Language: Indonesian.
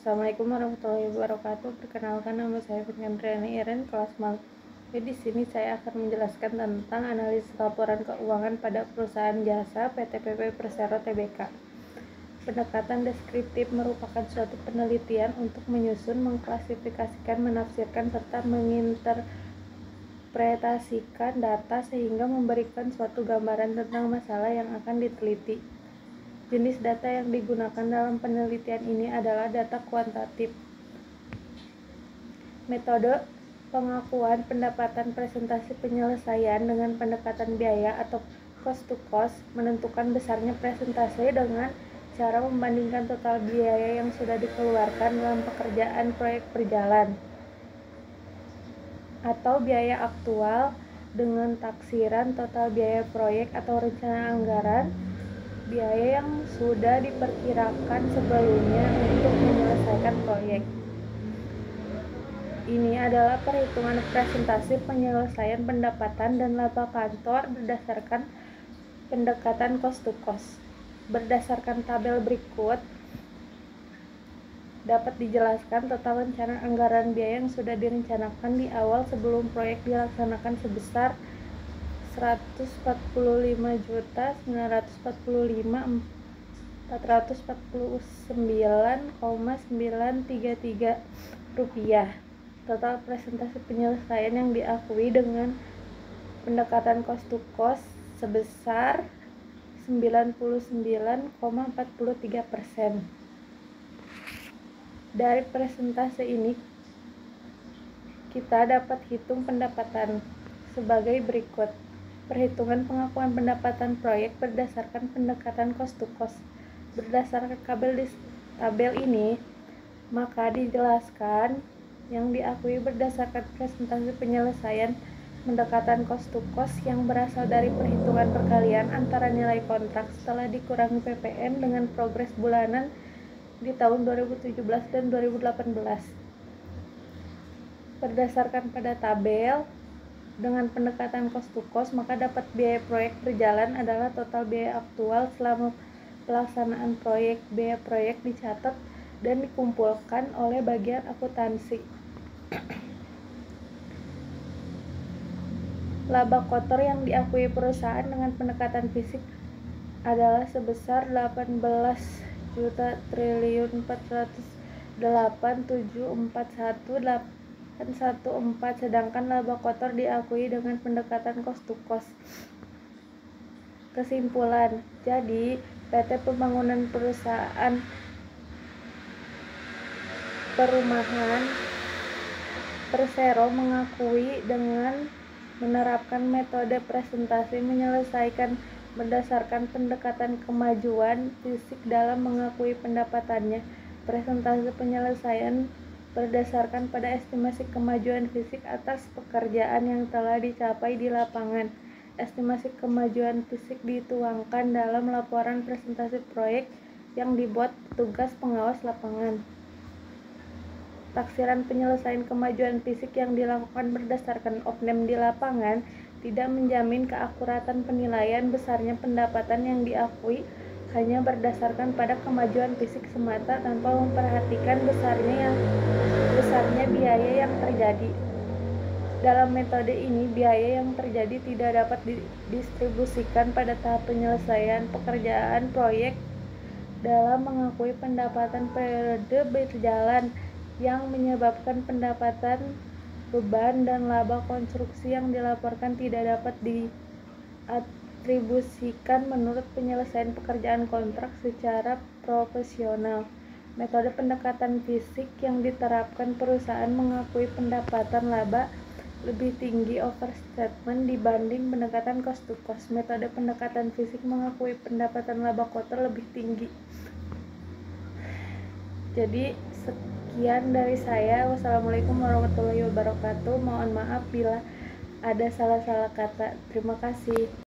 Assalamualaikum warahmatullahi wabarakatuh. Perkenalkan, nama saya Fitriani Iren, kelas mal. Di sini saya akan menjelaskan tentang analisis laporan keuangan pada perusahaan jasa PT PP Persero Tbk. Pendekatan deskriptif merupakan suatu penelitian untuk menyusun, mengklasifikasikan, menafsirkan, serta menginterpretasikan data sehingga memberikan suatu gambaran tentang masalah yang akan diteliti. Jenis data yang digunakan dalam penelitian ini adalah data kuantitatif. Metode pengakuan pendapatan presentasi penyelesaian dengan pendekatan biaya atau cost to cost menentukan besarnya presentasi dengan cara membandingkan total biaya yang sudah dikeluarkan dalam pekerjaan proyek berjalan atau biaya aktual dengan taksiran total biaya proyek atau rencana anggaran biaya yang sudah diperkirakan sebelumnya untuk menyelesaikan proyek. Ini adalah perhitungan presentasi penyelesaian pendapatan dan laba kantor berdasarkan pendekatan cost to cost. Berdasarkan tabel berikut, dapat dijelaskan total rencana anggaran biaya yang sudah direncanakan di awal sebelum proyek dilaksanakan sebesar 145.449,933 rupiah. Total presentasi penyelesaian yang diakui dengan pendekatan cost to cost sebesar 99,43%. Dari presentasi ini kita dapat hitung pendapatan sebagai berikut. Perhitungan pengakuan pendapatan proyek berdasarkan pendekatan cost to cost. Berdasarkan tabel ini, maka dijelaskan yang diakui berdasarkan presentasi penyelesaian pendekatan cost to cost yang berasal dari perhitungan perkalian antara nilai kontrak setelah dikurangi PPN dengan progres bulanan di tahun 2017 dan 2018. Berdasarkan pada tabel dengan pendekatan cost to cost, maka dapat biaya proyek berjalan adalah total biaya aktual selama pelaksanaan proyek. Biaya proyek dicatat dan dikumpulkan oleh bagian akuntansi. Laba kotor yang diakui perusahaan dengan pendekatan fisik adalah sebesar 18.408.741.814, sedangkan laba kotor diakui dengan pendekatan cost to cost. Kesimpulan, jadi PT Pembangunan Perusahaan Perumahan Persero mengakui dengan menerapkan metode presentasi menyelesaikan berdasarkan pendekatan kemajuan fisik dalam mengakui pendapatannya. Presentasi penyelesaian berdasarkan pada estimasi kemajuan fisik atas pekerjaan yang telah dicapai di lapangan. Estimasi kemajuan fisik dituangkan dalam laporan presentasi proyek yang dibuat petugas pengawas lapangan. Taksiran penyelesaian kemajuan fisik yang dilakukan berdasarkan opname di lapangan tidak menjamin keakuratan penilaian besarnya pendapatan yang diakui hanya berdasarkan pada kemajuan fisik semata tanpa memperhatikan besarnya biaya yang terjadi. Dalam metode ini, biaya yang terjadi tidak dapat didistribusikan pada tahap penyelesaian pekerjaan proyek dalam mengakui pendapatan periode berjalan yang menyebabkan pendapatan beban dan laba konstruksi yang dilaporkan tidak dapat diatribusikan menurut penyelesaian pekerjaan kontrak secara profesional. Metode pendekatan fisik yang diterapkan perusahaan mengakui pendapatan laba lebih tinggi overstatement dibanding pendekatan cost to cost. Metode pendekatan fisik mengakui pendapatan laba kotor lebih tinggi. Jadi sekian dari saya. Wassalamualaikum warahmatullahi wabarakatuh. Mohon maaf bila ada salah-salah kata. Terima kasih.